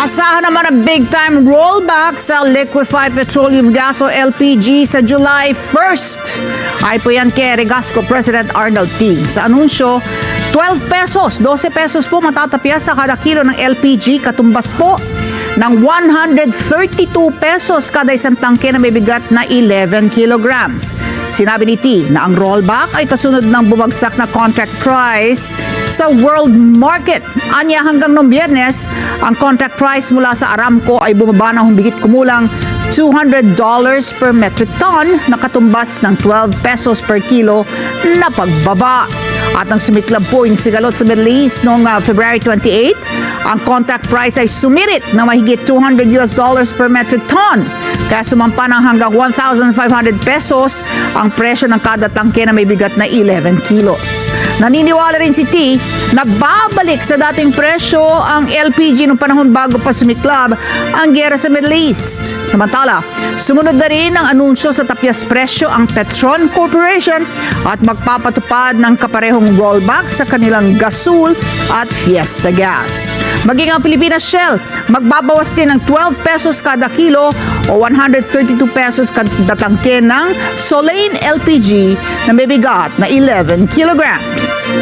Inaasahan naman ang big-time rollback sa liquefied petroleum gas o LPG sa July 1st. Ay po yan kay Regasco President Arnold T. Sa anunsyo, 12 pesos, 12 pesos po matatapya sa kada kilo ng LPG, katumbas po ng 132 pesos kada isang tangke na may bigat na 11 kilograms. Sinabi ni T na ang rollback ay kasunod ng bumagsak na contract price sa world market. Anya hanggang noong Biyernes, ang contract price mula sa Aramco ay bumaba ng humigit kumulang $200 per metric ton na katumbas ng 12 pesos per kilo na pagbaba. At ang sumiklab po yung sigalot sa Middle East noong February 28, ang contract price ay sumirit na mahigit $200 per metric ton. Kaya sumampa ng hanggang 1,500 pesos ang presyo ng kada tangke na may bigat na 11 kilos. Naniniwala rin si T na babalik sa dating presyo ang LPG noong panahon bago pa sumiklab ang giyera sa Middle East. Samantala, sumunod na rin ang anunsyo sa tapyas presyo ang Petron Corporation at magpapatupad ng kaparehong rollback sa kanilang Gasol at Fiesta Gas. Maging ang Pilipinas Shell, magbabawas din ng 12 pesos kada kilo o 132 pesos kada tangke ng Solane LPG na may bigat na 11 kilograms.